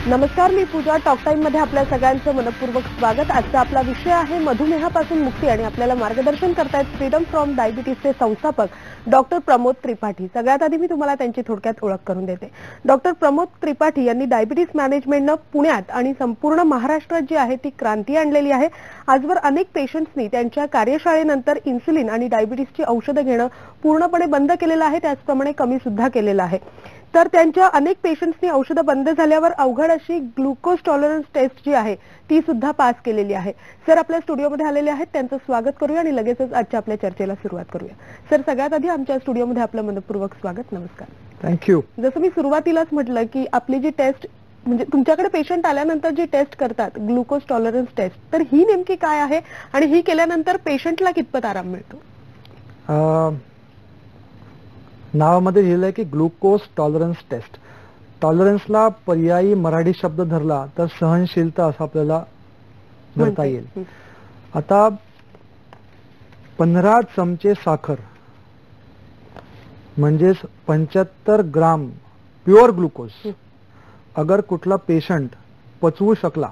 नमस्कार, मी पूजा. Talk time मध्ये आपल्या सगळ्यांचं मनपूर्वक स्वागत. आजचा आपला विषय आहे मधुमेहापासून मुक्ती आणि आपल्याला मार्गदर्शन करतायत फ्रीडम फ्रॉम डायबिटीजचे संस्थापक डॉक्टर प्रमोद त्रिपाठी. सगळ्यात आधी मी तुम्हाला त्यांची थोडक्यात ओळख करून देते. डॉक्टर प्रमोद त्रिपाठी यांनी डायबिटीज मॅनेजमेंटनं पुण्यात आणि संपूर्ण महाराष्ट्रात जी आहे ती क्रांती आणलेली आहे. आजवर अनेक पेशंट्सनी त्यांच्या कार्यशाळेनंतर इन्सुलिन आणि डायबिटीजची औषधं घेणं पूर्णपणे बंद केलेलं आहे, त्याचप्रमाणे कमी सुद्धा केलेलं आहे. तर त्यांच्या अनेक पेशंट्सनी औषधं बंद झाल्यावर अवघड अशी ग्लुकोज टॉलरन्स टेस्ट जी आहे ती सुद्धा पास केलेली आहे. सर आपल्या स्टुडिओमध्ये आलेले आहेत, त्यांचं स्वागत करूया आणि लगेचच आजच्या आपल्या चर्चेला सुरुवात करूया. सर सगळ्यात आधी आमच्या स्टुडिओमध्ये आपलं मनपूर्वक स्वागत. नमस्कार. थँक्यू. जसं मी सुरुवातीलाच म्हटलं की आपली जी टेस्ट म्हणजे तुमच्याकडे पेशंट आल्यानंतर जी टेस्ट करतात ग्लुकोज टॉलरन्स टेस्ट, तर ही नेमकी काय आहे आणि ही केल्यानंतर पेशंटला कितपत आराम मिळतो? नावामध्ये लिहिलं आहे की ग्लुकोज टॉलरन्स टेस्ट. टॉलरन्सला पर्यायी मराठी शब्द धरला तर सहनशीलता असं आपल्याला धरता येईल. आता 15 चमचे साखर म्हणजेच 75 ग्राम प्युअर ग्लुकोज अगर कुठला पेशंट पचवू शकला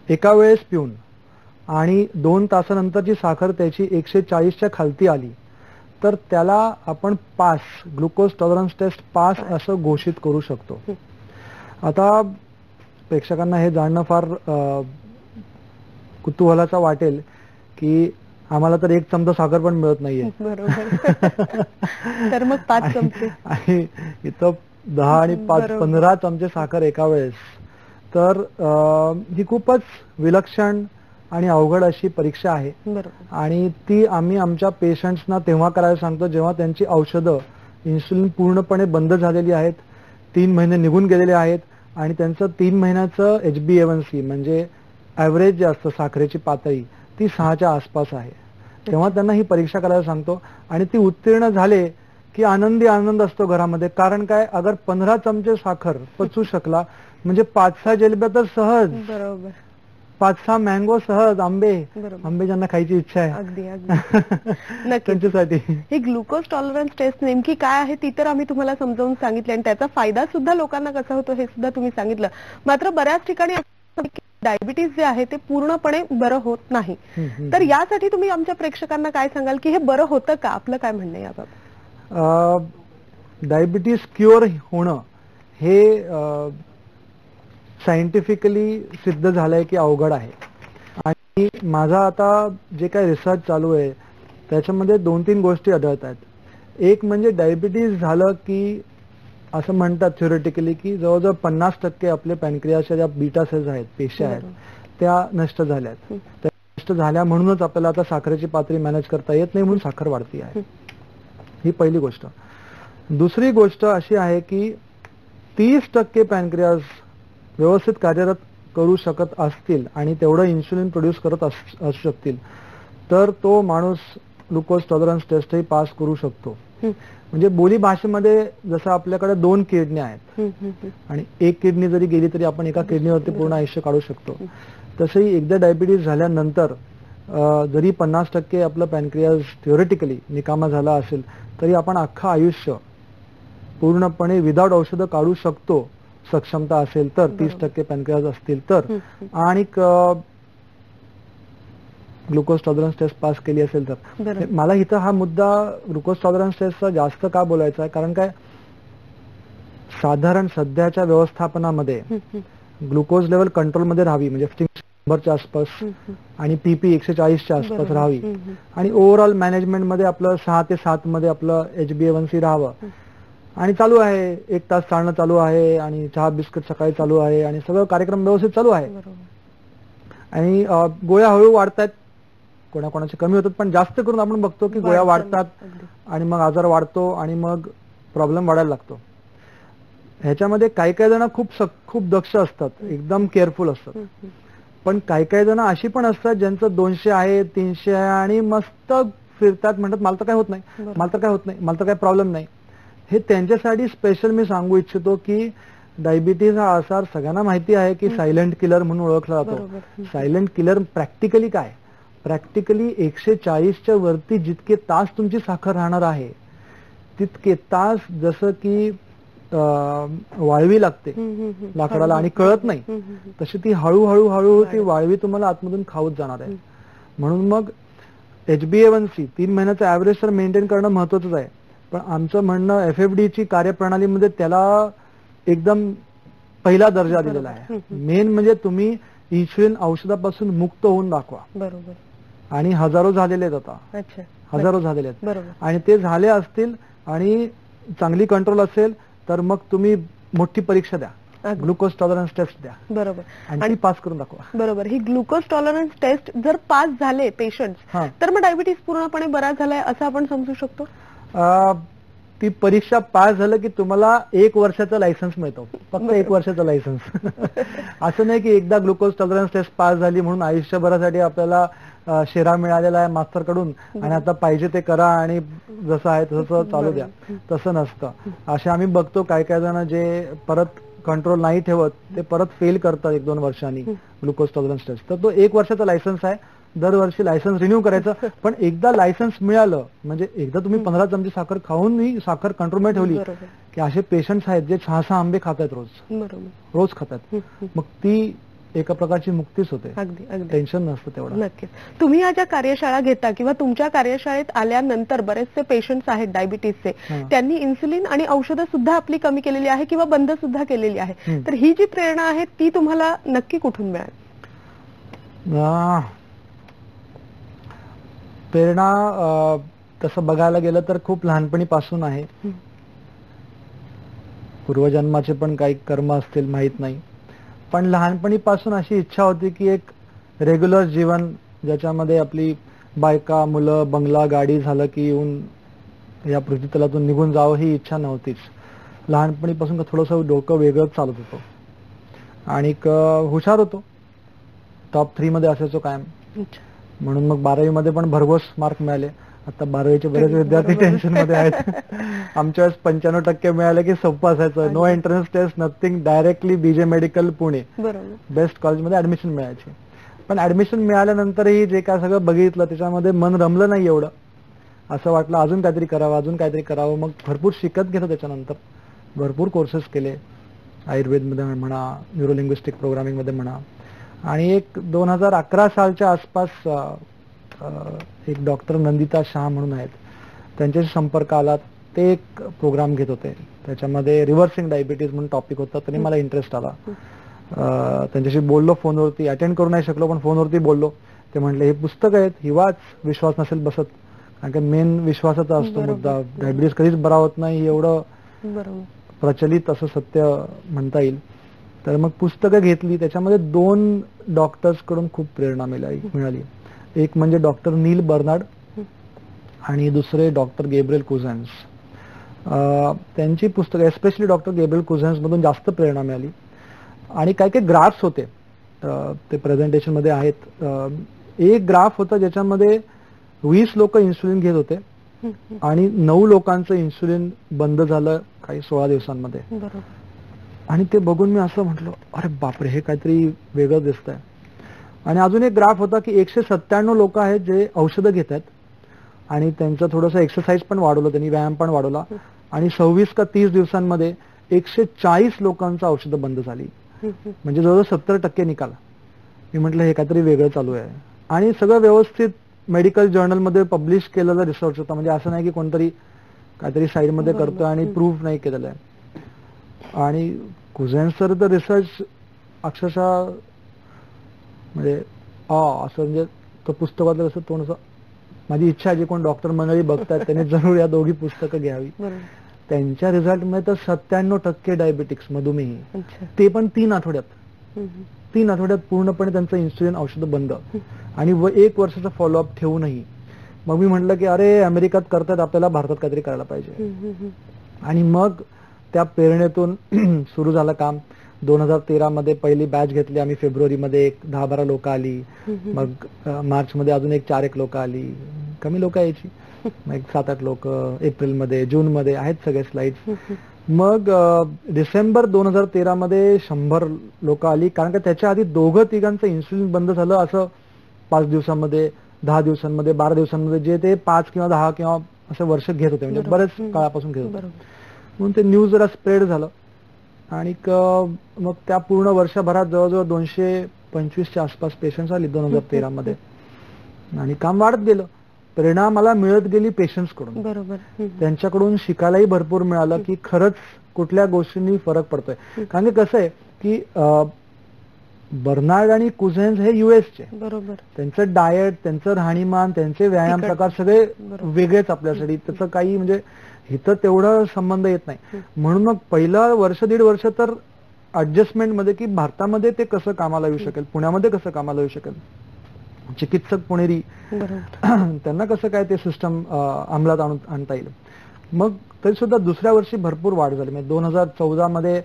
एका वेळेस पिऊन आणि 2 तासानंतरची साखर त्याची 140च्या खालती आली तर त्याला आपण pass, glucose tolerance test pass असं घोषित करू शकतो. आता प्रेक्षकांना हे जाणणं फार कुतूहलाचं वाटेल की आम्हाला तर 1 चमचा साखर पण मिळत नाहीये. बरोबर. तर मग 5 चमचे आणि इथं 10 आणि 5 15 चमचे साखर एका वेळेस, तर ही खूपच विलक्षण आणि अवघड अशी परीक्षा आहे. आणि ती आम्ही आमच्या पेशंट्सना तेव्हा करायला सांगतो जेव्हा त्यांची औषधं इन्सुलिन पूर्णपणे बंद झालेली आहेत, 3 महिने निघून गेलेले आहेत आणि त्यांचं 3 महिन्याचं HbA1c म्हणजे ॲव्हरेज जे असतं साखरेची पातळी ती 6च्या आसपास आहे. तेव्हा त्यांना ही परीक्षा करायला सांगतो आणि ती उत्तीर्ण झाले की आनंदी आनंद असतो घरामध्ये. कारण काय, अगर 15 चमचे साखर पचू शकला म्हणजे 5-6 जिलेब्या तर सहज, बरोबर 5-6 मँगो सहज, आंबे ज्यांना खायची इच्छा आहे अगदी त्यांच्यासाठी. ही ग्लुकोज टॉलरन्स टेस्ट नेमकी काय आहे ती तर आम्ही तुम्हाला समजावून सांगितले आणि त्याचा फायदा सुद्धा लोकांना कसा होतो हे सुद्धा तुम्ही सांगितलं. मात्र बऱ्याच ठिकाणी डायबिटीज जे आहे ते पूर्णपणे बरं होत नाही. तर यासाठी तुम्ही आमच्या प्रेक्षकांना काय सांगाल की हे बरं होतं का? आपलं काय म्हणणं आहे याबाबत? डायबिटीज क्युअर होणं हे सायंटिफिकली सिद्ध झालंय की अवघड आहे. आणि माझा आता जे काही रिसर्च चालू आहे त्याच्यामध्ये 2-3 गोष्टी आढळत आहेत. एक म्हणजे डायबिटीज झालं की असं म्हणतात थ्योरेटिकली की जवळजवळ 50% आपले पॅनक्रियाच्या ज्या बीटा सेल्स आहेत, पेशी आहेत, त्या नष्ट झाल्यात. त्या नष्ट झाल्या म्हणूनच आपल्याला आता साखरेची पातळी मॅनेज करता येत नाही म्हणून साखर वाढती आहे. ही पहिली गोष्ट. दुसरी गोष्ट अशी आहे की 30% पॅनक्रियाज व्यवस्थित कार्यरत करू शकत असतील आणि तेवढं इन्सुलिन प्रोड्यूस करत असू शकतील तर तो माणूस ग्लुकोज टॉलरन्स टेस्टही पास करू शकतो. म्हणजे बोली भाषेमध्ये जसं आपल्याकडे 2 किडनी आहेत आणि 1 किडनी जरी गेली तरी आपण एका किडनीवरती पूर्ण आयुष्य काढू शकतो, तसंही एकदा डायबिटीज झाल्यानंतर जरी 50% आपलं पॅनक्रियाज थिओरिटिकली निकामा झाला असेल तरी आपण अख्खं आयुष्य पूर्णपणे विदाउट औषधं काढू शकतो, सक्षमता असेल तर, 30% पॅनक्रियाज असतील तर, आणि ग्लुकोज टॉलरन्स टेस्ट पास केली असेल तर. मला इथं हा मुद्दा ग्लुकोज टॉलरन्स टेस्टचा जास्त का बोलायचा आहे, कारण काय साधारण सध्याच्या व्यवस्थापनामध्ये ग्लुकोज लेवल कंट्रोलमध्ये राहावी म्हणजे 100च्या आसपास आणि PP 140च्या आसपास राहावी आणि ओव्हरऑल मॅनेजमेंटमध्ये आपलं 6 ते 7 मध्ये आपलं HbA1c राहावं. आणि चालू आहे, 1 तास चालणं चालू आहे आणि चहा बिस्किट सकाळी चालू आहे आणि सगळं कार्यक्रम व्यवस्थित चालू आहे. आणि गोळ्या हळू वाढतात, कोणाकोणाचे कमी होतात, पण जास्त करून आपण बघतो की गोळ्या वाढतात आणि मग आजार वाढतो आणि मग प्रॉब्लेम वाढायला लागतो. ह्याच्यामध्ये काही काही जण खूप दक्ष असतात, एकदम केअरफुल असतात, पण काही काही जण अशी पण असतात ज्यांचं 200 आहे, 300 आहे आणि मस्त फिरतात, म्हणतात मला तर काय होत नाही, मला तर काय होत नाही, मला तर काय प्रॉब्लेम नाही. हे त्यांच्यासाठी स्पेशल मी सांगू इच्छितो की डायबिटीज हा आजार सगळ्यांना माहिती आहे की सायलेंट किलर म्हणून ओळखला जातो. सायलेंट किलर प्रॅक्टिकली काय, प्रॅक्टिकली 140च्या वरती जितके तास तुमची साखर राहणार आहे तितके तास, जसं की वाळवी लागते लाकडाला आणि कळत नाही, तशी ती हळूहळू हळूहळू ती वाळवी तुम्हाला आतमधून खाऊत जाणार आहे. म्हणून मग HbA1c 3 महिन्याचा ऍव्हरेज तर मेंटेन करणं महत्वाचंच आहे, पण आमचं म्हणणं FFD ची कार्यप्रणालीमध्ये त्याला एकदम पहिला दर्जा दिलेला आहे. मेन म्हणजे तुम्ही इन्सुलिन औषधापासून मुक्त होऊन दाखवा. बरोबर. आणि हजारो झालेले आहेत आता. हजारो झालेले आहेत. आणि ते झाले असतील आणि चांगली कंट्रोल असेल तर मग तुम्ही मोठी परीक्षा द्या, ग्लुकोज टॉलरन्स टेस्ट द्या. बरोबर. आणि पास करून दाखवा. बरोबर. ही ग्लुकोज टॉलरन्स टेस्ट जर पास झाले पेशंट्स तर मग डायबिटीस पूर्णपणे बरा झालाय असं आपण समजू शकतो. ती परीक्षा पास झालं की तुम्हाला 1 वर्षाचा लायसन्स मिळतो, फक्त 1 वर्षाचा लायसन्स. असं नाही की एकदा ग्लुकोज टॉलरन्स टेस्ट पास झाली म्हणून आयुष्यभरासाठी आपल्याला शेरा मिळालेला आहे मास्टर कडून आणि आता पाहिजे ते करा आणि जसं आहे तसं चालू द्या, तसं नसतं. असे आम्ही बघतो काय काय जण जे परत कंट्रोल नाही ठेवत ते परत फेल करतात 1-2 वर्षांनी ग्लुकोज टॉलरन्स टेस्ट. तर तो 1 वर्षाचा लायसन्स आहे, दरवर्षी लायसन्स रिन्यू करायचं. पण एकदा लायसन्स मिळालं म्हणजे एकदा तुम्ही 15 चमचे साखर खाऊन साखर कंट्रोलमध्ये ठेवली की असे पेशंट्स आहेत जे 6-6 आंबे खातात रोज खातात, मग ती एका प्रकारची मुक्तीच होते. टेन्शन नसतं तेवढं. नक्कीच. तुम्ही या ज्या कार्यशाळा घेता किंवा तुमच्या कार्यशाळेत आल्यानंतर बरेचसे पेशंट्स आहेत डायबिटीसचे, त्यांनी इन्सुलिन आणि औषधं सुद्धा आपली कमी केलेली आहे किंवा बंद सुद्धा केलेली आहे, तर ही जी प्रेरणा आहे ती तुम्हाला नक्की कुठून मिळाली? प्रेरणा तसं बघायला गेलं तर खूप लहानपणीपासून आहे. पूर्वजन्माचे पण काही कर्म असतील माहित नाही, पण लहानपणीपासून अशी इच्छा होती की एक रेग्युलर जीवन ज्याच्यामध्ये आपली बायका मुलं बंगला गाडी झालं की येऊन या पृथ्वीतलातून निघून जावं ही इच्छा नव्हतीच. लहानपणीपासून थोडंसं डोकं वेगळंच चालत होतो आणि हुशार होतो, टॉप 3 मध्ये असायचो कायम. म्हणून मग 12वी मध्ये पण भरघोस मार्क मिळाले. आता 12वीचे बरेच विद्यार्थी टेन्शन मध्ये आहेत. आमच्या वेळेस 95% मिळाले की सोपं असायचं, no entrance test nothing, directly BJ medical Pune best कॉलेजमध्ये ऍडमिशन मिळायची. पण ऍडमिशन मिळाल्यानंतरही जे काय सगळं बघितलं त्याच्यामध्ये मन रमलं नाही एवढं. असं वाटलं अजून काहीतरी करावं, अजून काहीतरी करावं. मग भरपूर शिकत घेतो, त्याच्यानंतर भरपूर कोर्सेस केले, आयुर्वेदमध्ये म्हणा, न्यूरोलिंग्विस्टिक प्रोग्रामिंगमध्ये म्हणा. आणि एक 2011 सालच्या आसपास एक डॉक्टर नंदिता शाह म्हणून आहेत, त्यांच्याशी संपर्क आला. ते एक प्रोग्राम घेत होते, त्याच्यामध्ये रिव्हर्सिंग डायबिटीज म्हणून टॉपिक होता. त्यांनी मला इंटरेस्ट आला. त्यांच्याशी बोललो फोनवरती, अटेंड करू नाही शकलो पण फोनवरती बोललो. ते म्हटले हे पुस्तक आहेत ही वाच, विश्वास नसेल बसत, कारण की मेन विश्वासाचा असतो मुद्दा. डायबिटीज कधीच बरा होत नाही एवढं प्रचलित असं सत्य म्हणता येईल. तर मग पुस्तकं घेतली, त्याच्यामध्ये 2 डॉक्टर्स कडून खूप प्रेरणा मिळाली. एक म्हणजे डॉक्टर नील बर्नार्ड आणि दुसरे डॉक्टर गॅब्रिएल कुझेन्स. त्यांची पुस्तकं एस्पेशली डॉक्टर गॅब्रिएल कुझेन्स मधून जास्त प्रेरणा मिळाली. आणि काही काही ग्राफ्स होते, ते प्रेझेंटेशन मध्ये आहेत. एक ग्राफ होता ज्याच्यामध्ये 20 लोक इन्सुलिन घेत होते आणि 9 लोकांचं इन्सुलिन बंद झालं काही 16 दिवसांमध्ये. आणि ते बघून मी असं म्हटलं अरे बापरे, हे काहीतरी वेगळं दिसतंय. आणि अजून एक ग्राफ होता की 197 लोक आहेत जे औषधं घेत आहेत आणि त्यांचं थोडंसं एक्सरसाइज पण वाढवलं, त्यांनी व्यायाम पण वाढवला. आणि 26 का 30 दिवसांमध्ये 140 लोकांचं औषधं बंद झाली, म्हणजे जवळजवळ 70% निकाल. मी म्हटलं हे काहीतरी वेगळं चालू आहे. आणि सगळं व्यवस्थित मेडिकल जर्नलमध्ये पब्लिश केलेला रिसर्च होता, म्हणजे असं नाही की कोणतरी काहीतरी साईडमध्ये करतोय आणि प्रूव्ह नाही केलेलं आहे. आणि कुझेन्स सर तर रिसर्च अक्षरशः म्हणजे असं, म्हणजे तो पुस्तकातलं असं तोंड, माझी इच्छा आहे जे कोण डॉक्टर मंडळी बघतात त्यांनी जरूर या दोघी पुस्तकं घ्यावी. त्यांच्या रिझल्टमध्ये तर 97% डायबिटिक्स, मधुमेही, ते पण 3 आठवड्यात. 3 आठवड्यात पूर्णपणे त्यांचं इन्सुलिन औषध बंद आणि 1 वर्षाचा फॉलोअप ठेवूनही. मग मी म्हटलं की अरे अमेरिकात करतात, आपल्याला भारतात काहीतरी करायला पाहिजे. आणि मग त्या प्रेरणेतून सुरू झालं काम. 2013 मध्ये पहिली बॅच घेतली आम्ही, फेब्रुवारीमध्ये एक 10-12 लोक आली. मग मार्च मध्ये अजून एक 4-1 लोक आली, कमी लोक यायची. मग 7-8 लोक एप्रिलमध्ये, जूनमध्ये आहेत सगळे स्लाइड्स. मग डिसेंबर 2013 मध्ये 100 लोक आली, कारण का त्याच्या आधी 2-3 इन्सुलिन बंद झालं असं 5 दिवसांमध्ये, 10 दिवसांमध्ये, 12 दिवसांमध्ये, जे ते 5 किंवा 10 किंवा असं वर्ष घेत होते, म्हणजे बरेच काळापासून घेत होते. म्हणून ते न्यूज जरा स्प्रेड झालं आणि मग त्या पूर्ण वर्षभरात जवळजवळ 225च्या आसपास पेशंट्स आली 2013 मध्ये आणि काम वाढत गेलं. प्रेरणा मला मिळत गेली पेशंट्स कडून. बरोबर. त्यांच्याकडून शिकायलाही भरपूर मिळालं की खरंच कुठल्या गोष्टींनी फरक पडतोय. कारण की कसं आहे की बर्नार्ड आणि कुझेन्स हे युएसचे, बरोबर, त्यांचं डाएट, त्यांचं राहणीमान, त्यांचे व्यायाम प्रकार सगळे वेगळेच आपल्यासाठी. त्याचं काही म्हणजे इथं तेवढा संबंध येत नाही. म्हणून मग पहिला वर्ष दीड वर्ष तर ऍडजस्टमेंटमध्ये की भारतामध्ये ते कसं कामाला येऊ शकेल, पुण्यामध्ये कसं कामाला येऊ शकेल, चिकित्सक पुणेरी त्यांना कसं काय ते सिस्टम अंमलात आणता येईल. मग तरी सुद्धा दुसऱ्या वर्षी भरपूर वाढ झाली. म्हणजे 2014 मध्ये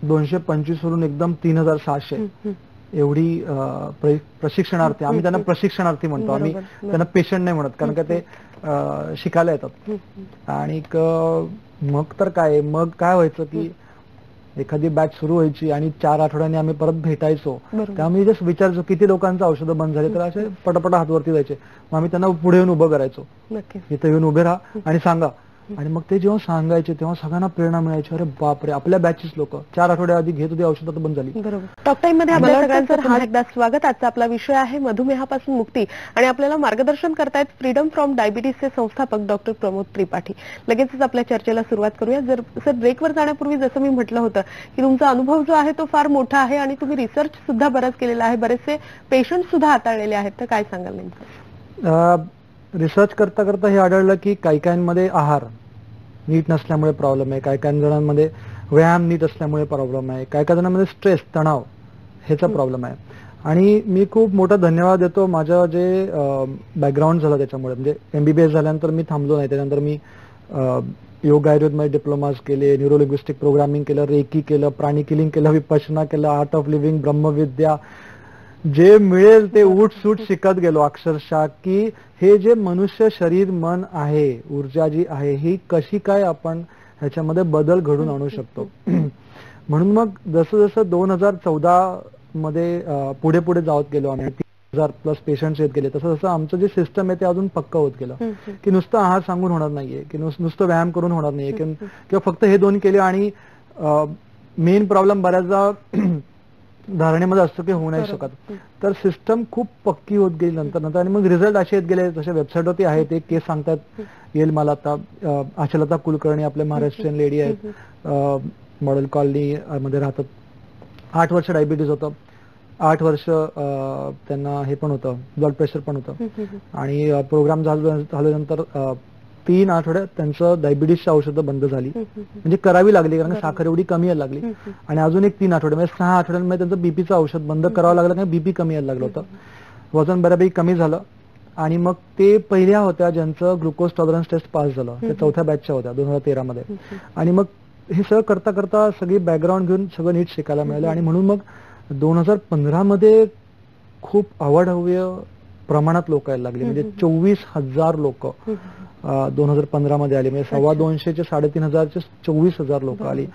225 वरून एकदम 3600 एवढी प्रशिक्षणार्थी, आम्ही त्यांना प्रशिक्षणार्थी म्हणतो, आम्ही त्यांना पेशंट नाही म्हणत, कारण का ते शिकायला येतात. आणि मग तर काय व्हायचं की एखादी बॅच सुरू व्हायची आणि 4 आठवड्यांनी आम्ही परत भेटायचो. त्यामुळे जस्ट विचारायचो किती लोकांचं औषधं बंद झाली, तर असे पटापट हातवरती जायचे. मग आम्ही त्यांना पुढे येऊन उभं करायचो, इथं येऊन उभे राहा आणि सांगा. आणि मग ते जेव्हा सांगायचे तेव्हा सगळ्यांना प्रेरणा मिळायची. अरे बापरे, आपल्या बॅचेस लोक 4 आठवड्या आधी घेत होती औषधं, तर बंद झाली. बरोबर. टॉक टाइम मध्ये आपल्या सगळ्यांचं पुन्हा एकदा स्वागत. आजचा आपला विषय आहे मधुमेहापासून मुक्ती आणि आपल्याला मार्गदर्शन करतायत फ्रीडम फ्रॉम डायबिटीसचे संस्थापक डॉक्टर प्रमोद त्रिपाठी. लगेचच आपल्या चर्चेला सुरुवात करूया. सर, ब्रेकवर जाण्यापूर्वी जसं मी म्हटलं होतं की तुमचा अनुभव जो आहे तो फार मोठा आहे आणि तुम्ही रिसर्च सुद्धा बराच केलेला आहे, बरेचसे पेशंट सुद्धा हाताळलेले आहेत, तर काय सांगाल नेमकं? रिसर्च करता करता हे आढळलं की काही काहींमध्ये आहार नीट नसल्यामुळे प्रॉब्लेम आहे, काही काही जणांमध्ये व्यायाम नीट असल्यामुळे प्रॉब्लेम आहे, काही काही जणांमध्ये स्ट्रेस, तणाव ह्याचा प्रॉब्लेम आहे. आणि मी खूप मोठा धन्यवाद देतो माझं जे बॅकग्राऊंड झालं त्याच्यामुळे. म्हणजे MBBS झाल्यानंतर मी थांबलो नाही, त्यानंतर मी योग आयुर्वेदमध्ये डिप्लोमाज केले, न्यूरोलिंग्विस्टिक प्रोग्रामिंग केलं, रेकी केलं, प्राणी किलिंग केलं, विपश्यना केलं, आर्ट ऑफ लिव्हिंग, ब्रह्मविद्या, जे मिळेल ते उठ सूट शिकत गेलो अक्षरशः. की हे जे मनुष्य शरीर मन आहे, ऊर्जा जी आहे, ही कशी काय आपण ह्याच्यामध्ये बदल घडून आणू शकतो. म्हणून मग जसं जसं 2014 मध्ये पुढे पुढे जात गेलो आम्ही, 3000+ पेशंट्स येत गेले, तसं तसं आमचं जे सिस्टम आहे ते अजून पक्का होत गेलं. की नुसतं आहार सांगून होणार नाहीये, की नुसतं व्यायाम करून होणार नाहीये, किंवा फक्त हे 2 केले आणि मेन प्रॉब्लेम बऱ्याचदा धारणेमध्ये असतो की होऊ नाही शकत. तर सिस्टम खूप पक्की होत गेली नंतर आणि मग रिझल्ट असे येत गेले. जसे वेबसाईटवरती आहे ते केस सांगतात येईल मला आता. आशालता कुलकर्णी आपले महाराष्ट्रीयन लेडी आहेत, मॉडेल कॉलनी मध्ये राहतात. 8 वर्ष डायबिटीज होतं, 8 वर्ष त्यांना हे पण होतं, ब्लड प्रेशर पण होतं. आणि प्रोग्राम झाल्यानंतर 3 आठवड्यात त्यांचं डायबिटीसची औषधं बंद झाली, म्हणजे करावी लागली, कारण साखर एवढी कमी यायला लागली. आणि अजून एक 3 आठवडे म्हणजे 6 आठवड्यांमध्ये त्यांचं बीपीचं औषध बंद करावं लागलं, कारण बीपी कमी यायला लागलं होतं, वजन बऱ्यापैकी कमी झालं. आणि मग ते पहिल्या होत्या ज्यांचं ग्लुकोज टॉलरन्स टेस्ट पास झालं, ते 4थ्या बॅचच्या होत्या 2013 मध्ये. आणि मग हे सगळं करता करता सगळी बॅकग्राऊंड घेऊन सगळं नीट शिकायला मिळालं. आणि म्हणून मग 2015 मध्ये खूप अवाढव्य प्रमाणात लोक यायला लागली. म्हणजे 24,000 लोक 2015 मध्ये आली. म्हणजे 225 चे 3,500 24,000 लोक आली.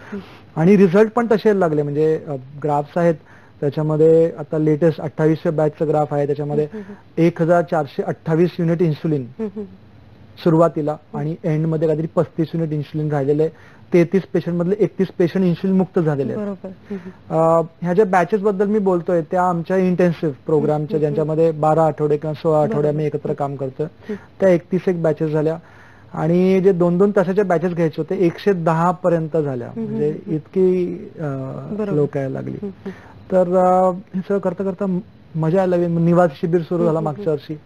आणि रिझल्ट पण तसे यायला लागले. म्हणजे ग्राफ्स आहेत त्याच्यामध्ये. आता लेटेस्ट 28व्या बॅचचं ग्राफ आहे, त्याच्यामध्ये 1428 युनिट इन्सुलिन सुरुवातीला आणि एंड मध्ये काहीतरी 35 युनिट इन्सुलिन राहिलेले. 33 पेशंट मधले 31 पेशंट इन्सुलिन मुक्त झालेले आहेत. ह्या ज्या बॅचेस बद्दल मी बोलतोय त्या आमच्या इंटेन्सिव्ह प्रोग्रामच्या, ज्यांच्यामध्ये 12 आठवडे किंवा 16 आठवडे आम्ही एकत्र काम करतोय, त्या 31 बॅचेस झाल्या. आणि जे 2-2 तासाच्या बॅचेस घ्यायचे होते 110 पर्यंत झाल्या. म्हणजे इतकी लोक यायला लागली. तर हे सगळं करता करता मजा यायला लागली. निवासी शिबिर सुरू झाला मागच्या वर्षी.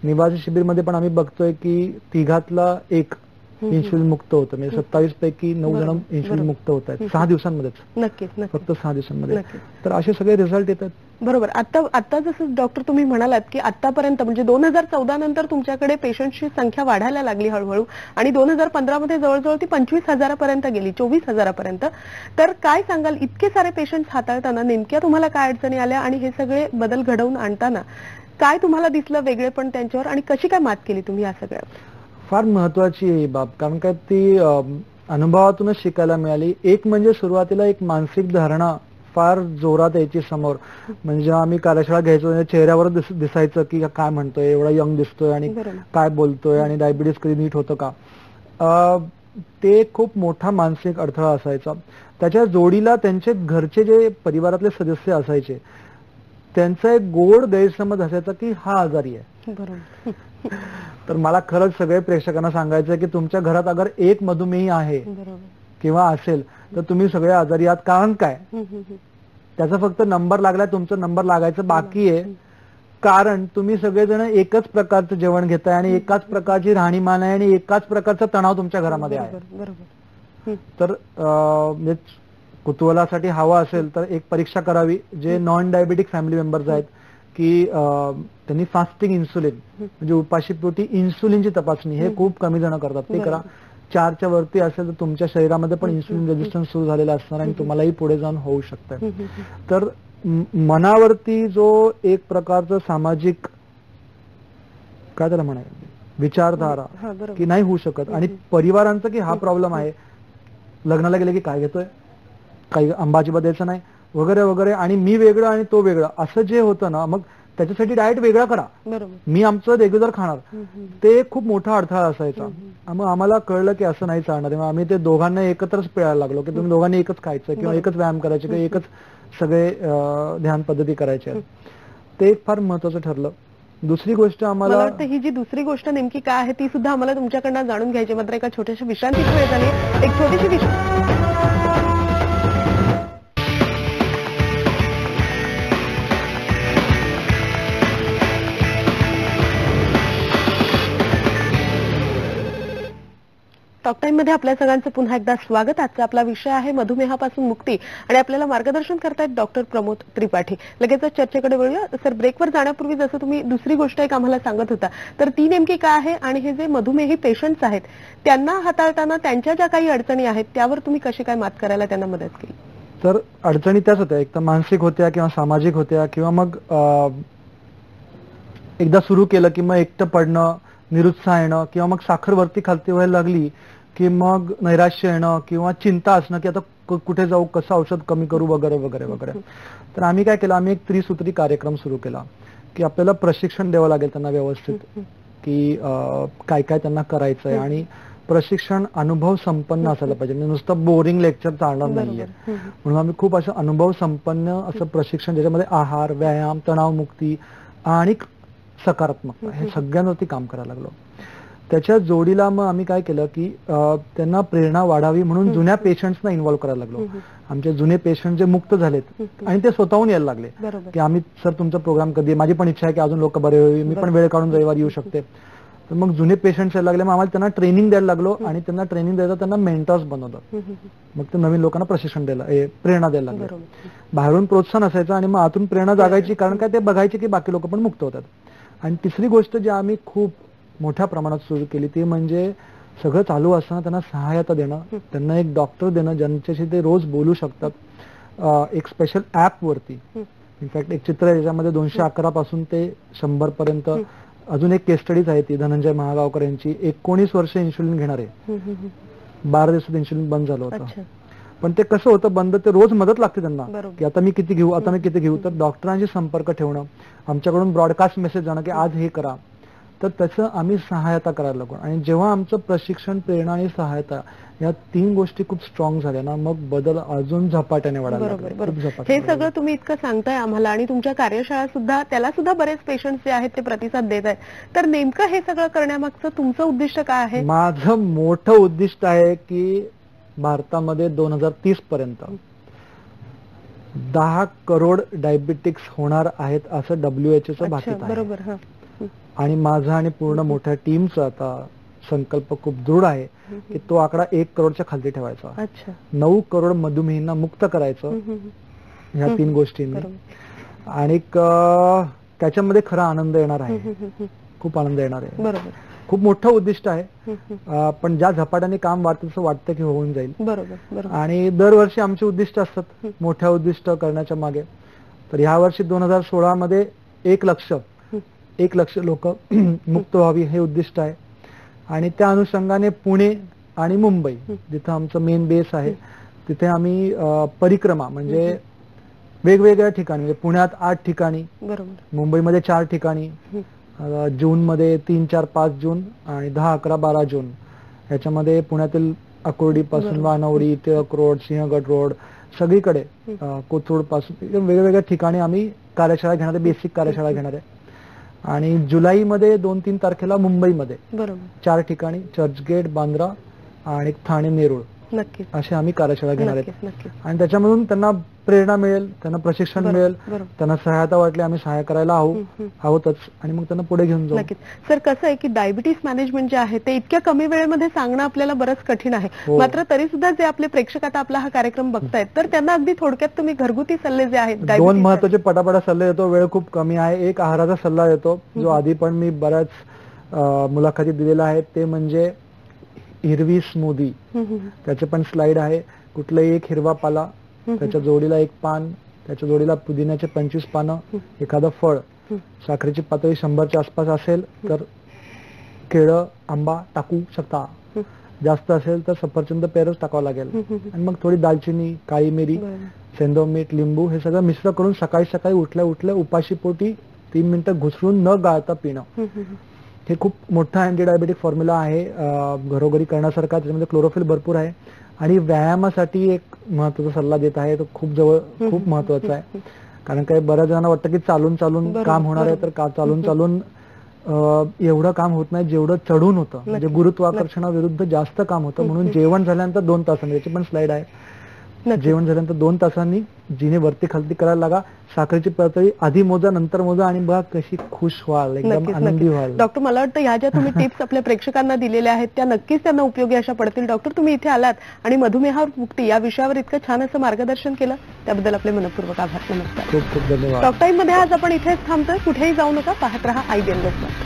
निवासी शिबिरमध्ये पण आम्ही बघतोय की 3घातला 1 इन्सुलिन मुक्त होतं. म्हणजे 27 पैकी 9 जण इन्सुलिन मुक्त होत आहेत 6 दिवसांमध्येच. नक्कीच, फक्त 6 दिवसांमध्ये. तर असे सगळे रिझल्ट येतात. बरोबर. आता जसं डॉक्टर तुम्ही म्हणालात की आतापर्यंत म्हणजे 2014 नंतर तुमच्याकडे पेशंटची संख्या वाढायला लागली हळूहळू आणि 2015 मध्ये जवळजवळ ती 25,000 पर्यंत गेली, 24,000 पर्यंत. तर काय सांगाल, इतके सारे पेशंट हाताळताना नेमक्या तुम्हाला काय अडचणी आल्या आणि हे सगळे बदल घडवून आणताना काय तुम्हाला दिसलं वेगळेपण त्यांच्यावर आणि कशी काय मात केली तुम्ही या सगळ्यावर? फार महत्वाची ही बाब, कारण काय ती अनुभवातूनच शिकायला मिळाली. एक म्हणजे सुरुवातीला एक मानसिक धारणा फार जोरात यायची समोर. म्हणजे आम्ही कार्यशाळा घ्यायचो चेहऱ्यावर दिसायचं की काय म्हणतोय, एवढा यंग दिसतोय आणि काय बोलतोय आणि डायबिटीस कधी नीट होतं का. ते खूप मोठा मानसिक अडथळा असायचा. त्याच्या जोडीला त्यांचे घरचे जे परिवारातले सदस्य असायचे त्यांचा एक गोड गैरसमज असायचा की हा आजारी आहे. बरोबर. तर मला खरंच सगळे प्रेक्षकांना सांगायचं की तुमच्या घरात अगर एक मधुमेही आहे किंवा असेल तर तुम्ही सगळे आजारी आहात. कारण काय, त्याचा फक्त नंबर लागलाय, तुमचा नंबर लागायचं बाकी आहे. कारण तुम्ही सगळेजण एकच प्रकारचं जेवण घेताय आणि एकाच प्रकारची राहणीमान आहे आणि एकाच प्रकारचा तणाव तुमच्या घरामध्ये आहे. तर कुतूहलासाठी हवा असेल तर एक परीक्षा करावी. जे नॉन डायबेटिक फॅमिली मेंबर्स आहेत की त्यांनी फास्टिंग इन्सुलिन म्हणजे उपाशीपोटी इन्सुलिनची तपासणी हे खूप कमी जण करतात, ते करा. 4च्या वरती असेल तर तुमच्या शरीरामध्ये पण इन्सुलिन रेजिस्टन्स सुरू झालेला असणार आणि तुम्हालाही पुढे जाऊन होऊ शकतं. तर मनावरती जो एक प्रकारचं सामाजिक काय त्याला म्हणायचं विचारधारा की नाही होऊ शकत आणि परिवारांचं की हा प्रॉब्लेम आहे, लग्नाला गेले की काय घेतोय, काही अंबाजी द्यायचं नाही वगैरे वगैरे, आणि मी वेगळं आणि तो वेगळं असं जे होतं ना, मग त्याच्यासाठी डाएट वेगळा करा, मी आमचं रेग्युलर खाणार, ते खूप मोठा अडथळा असायचा. मग आम्हाला कळलं की असं नाही चालणार. तेव्हा आम्ही ते दोघांना एकत्रच पिळायला लागलो की तुम्ही दोघांनी एकच खायचं किंवा एकच व्यायाम करायचे किंवा एकच सगळे ध्यान पद्धती करायच्या. ते एक फार महत्वाचं ठरलं. दुसरी गोष्ट आम्हाला वाटतं ही जी दुसरी गोष्ट नेमकी काय आहे ती सुद्धा आम्हाला तुमच्याकडनं जाणून घ्यायची. मात्र एका छोट्याशा विश्रांतीची वेळ झाली. एक छोटीशी विश्रांती. टॉक टाइम मध्ये आपल्या सगळ्यांचं पुन्हा एकदा स्वागत. आजचा आपला विषय आहे मधुमेहापासून मुक्ती आणि आपल्याला मार्गदर्शन करतायत डॉक्टर प्रमोद त्रिपाठी. लगेच चर्चेकडे वळूया. सर, ब्रेकवर जाण्यापूर्वी जसं तुम्ही दुसरी गोष्ट एक आम्हाला सांगत होता, तर ती नेमकी काय आहे आणि हे जे मधुमेही पेशंट्स आहेत त्यांना हाताळताना त्यांच्या ज्या काही अडचणी आहेत त्यावर तुम्ही कशी काय मात करायला त्यांना मदत केली? तर अडचणी त्याच होत्या, एक तर मानसिक होत्या किंवा सामाजिक होत्या किंवा मग एकदा सुरू केलं की मग एकटं पडणं, निरुत्साह येणं किंवा मग साखर वरती खालती व्हायला लागली की मग नैराश्य येणं किंवा चिंता असणं की आता कुठे जाऊ, कसं औषध कमी करू वगैरे वगैरे वगैरे. तर आम्ही काय केलं, आम्ही एक त्रिसूत्री कार्यक्रम सुरू केला की आपल्याला प्रशिक्षण द्यावं लागेल त्यांना व्यवस्थित की काय काय त्यांना करायचंय आणि प्रशिक्षण अनुभव संपन्न असायला पाहिजे, म्हणजे नुसतं बोरिंग लेक्चर चालणार नाहीये. म्हणून आम्ही खूप असं अनुभव संपन्न असं प्रशिक्षण ज्याच्यामध्ये आहार, व्यायाम, तणावमुक्ती आणि सकारात्मकता हे सगळ्यांवरती काम करायला लागलो. त्याच्या जोडीला मग आम्ही काय केलं की त्यांना प्रेरणा वाढावी म्हणून जुन्या पेशंट्सना इन्व्हॉल्व्ह करायला लागलो. आमचे जुने पेशंट जे मुक्त झालेत आणि ते स्वतःहून यायला लागले की आम्ही सर तुमचा प्रोग्राम कधी आहे, माझी पण इच्छा आहे की अजून लोक बरे होईल, मी पण वेळ काढून रविवारी येऊ शकते. तर मग जुने पेशंट्स यायला लागले, मग आम्हाला त्यांना ट्रेनिंग द्यायला लागलो आणि त्यांना ट्रेनिंग द्यायचं त्यांना मेंटर्स बनवलं. मग ते नवीन लोकांना प्रशिक्षण द्यायला, प्रेरणा द्यायला लागले. बाहेरून प्रोत्साहन असायचं आणि मग आतून प्रेरणा जागायची, कारण काय ते बघायचे की बाकी लोक पण मुक्त होतात. आणि तिसरी गोष्ट जी आम्ही खूप मोठ्या प्रमाणात सुरू केली ती म्हणजे सगळं चालू असताना त्यांना सहायता देणं, त्यांना एक डॉक्टर देणं ज्यांच्याशी ते रोज बोलू शकतात. एक स्पेशल ऍप वरती, इनफॅक्ट एक चित्र आहे ज्याच्यामध्ये 211 पासून ते 100 पर्यंत. अजून एक केस स्टडीज आहे ती धनंजय महागावकर यांची, 19 वर्ष इन्सुलिन घेणारे, 12 दिवसात इन्सुलिन बंद झालं होतं. पण ते कसं होतं बंद, ते रोज मदत लागते त्यांना की आता मी किती घेऊ, आता मी किती घेऊ. तर डॉक्टरांशी संपर्क ठेवणं, आमच्याकडून ब्रॉडकास्ट मेसेज जाणं की आज हे करा. तर त्याचं आम्ही सहायता करायला लागलो. आणि जेव्हा आमचं प्रशिक्षण, प्रेरणा आणि सहायता या 3 गोष्टी खूप स्ट्रॉंग झाल्या ना, मग बदल अजून झपाट्याने वाढायला लागले. हे सगळं तुम्ही इतकं सांगताय आम्हाला आणि तुमच्या कार्यशाळा सुद्धा, त्याला सुद्धा बरेच पेशंट्स जे आहेत ते प्रतिसाद देत आहेत. तर नेमकं हे सगळं करण्यामागचं तुमचं उद्दिष्ट काय आहे? माझं मोठं उद्दिष्ट आहे की भारतामध्ये 2030 पर्यंत 10 करोड डायबिटिक्स होणार आहेत असं WHO भाकीत आहे. आणि माझा आणि पूर्ण मोठ्या टीमचा आता संकल्प खूप दृढ आहे की तो आकडा 1 करोडच्या खाली ठेवायचा. 9 करोड मधुमेहींना मुक्त करायचं ह्या 3 गोष्टींनी. आणि त्याच्यामध्ये खरा आनंद येणार आहे, खूप आनंद येणार आहे. खूप मोठं उद्दिष्ट आहे, पण ज्या झपाट्याने काम वाढतं तसं वाटतं की होऊन जाईल. आणि दरवर्षी आमचे उद्दिष्ट असतात मोठ्या उद्दिष्ट करण्याच्या मागे. तर ह्या वर्षी 2016 मध्ये 1 लक्ष लोक मुक्त व्हावी हे उद्दिष्ट आहे. आणि त्या अनुषंगाने पुणे आणि मुंबई जिथं आमचं मेन बेस आहे तिथे आम्ही परिक्रमा म्हणजे वेगवेगळ्या ठिकाणी, म्हणजे पुण्यात 8 ठिकाणी, मुंबईमध्ये 4 ठिकाणी, जून मध्ये 3, 4, 5 जून आणि 10, 11, 12 जून ह्याच्यामध्ये पुण्यातील अकोर्डी पासून वानवडी, टिळक रोड, सिंहगड रोड सगळीकडे कोथरूड पासून वेगवेगळ्या ठिकाणी आम्ही कार्यशाळा घेणार आहे, बेसिक कार्यशाळा घेणार आहे. आणि जुलैमध्ये 2-3 तारखेला मुंबईमध्ये 4 ठिकाणी चर्चगेट, बांद्रा आणि ठाणे, नेरूळ नक्कीच असे आम्ही कार्यशाळा घेणार आहेत. नक्कीच. आणि त्याच्यामधून त्यांना प्रेरणा मिळेल, त्यांना प्रशिक्षण मिळेल, त्यांना सहायता वाटली आम्ही सहाय्य करायला आहोतच आणि मग त्यांना पुढे घेऊन जाऊ. नक्कीच. सर कसं आहे की डायबिटीस मॅनेजमेंट जे आहे ते इतक्या कमी वेळेमध्ये सांगणं आपल्याला बरंच कठीण आहे. मात्र तरी सुद्धा जे आपले प्रेक्षक आता आपला हा कार्यक्रम बघतायत तर त्यांना अगदी थोडक्यात तुम्ही घरगुती सल्ले जे आहेत 2 महत्वाचे पटापटा सल्ले देतो, वेळ खूप कमी आहे. एक आहाराचा सल्ला देतो जो आधी पण मी बऱ्याच मुलाखती दिलेला आहे, ते म्हणजे हिरवी स्मूदी. त्याचे पण स्लाइड आहे. कुठलाही एक हिरवा पाला, त्याच्या जोडीला 1 पान, त्याच्या जोडीला पुदिन्याचे 25 पानं, एखादं फळ, साखरेची पातळी 100च्या आसपास असेल तर केळं, आंबा टाकू शकता. जास्त असेल तर सफरचंद, पेरच टाकावं लागेल. आणि मग थोडी दालचिनी, काळी मिरी, सेंधव मीठ, लिंबू हे सगळं मिश्र करून सकाळी सकाळी उठल्या उठल्या उपाशी पोटी 3 मिनिटं घुसळून न गाळता पिणं. हे खूप मोठा अँटी डायबेटिक फॉर्म्युला आहे, घरोघरी करण्यासारखा. त्याच्यामध्ये क्लोरोफिल भरपूर आहे. आणि व्यायामासाठी एक महत्वाचा सल्ला देत आहे, तो खूप महत्वाचा आहे. कारण काही बऱ्याच जणांना वाटतं की चालून चालून काम होणार आहे, तर चालून चालून एवढं काम होत नाही जेवढं चढून होतं. म्हणजे गुरुत्वाकर्षणाविरुद्ध जास्त काम होतं. म्हणून जेवण झाल्यानंतर 2 तासांनी, याची पण स्लाइड आहे, जेवण झाल्यानंतर 2 तासांनी जिने वरती खालती करायला लागा. साखरेची पातळी आधी मोजा, नंतर मोजा आणि बघा कशी खुश व्हाल, एकदम आनंदी व्हाल. डॉक्टर, मला वाटतं ह्या ज्या तुम्ही टिप्स आपल्या प्रेक्षकांना दिलेल्या आहेत त्या नक्कीच त्यांना उपयोगी अशा पडतील. डॉक्टर, तुम्ही इथे आलात आणि मधुमेहावर मुक्ती या विषयावर इतकं छान असं मार्गदर्शन केलं त्याबद्दल आपले मनपूर्वक आभार. नमस्कार. खूप खूप धन्यवाद. टॉक टाइम मध्ये आज आपण इथेच थांबतोय. कुठेही जाऊ नका, पाहत रहा IBN लोकमत.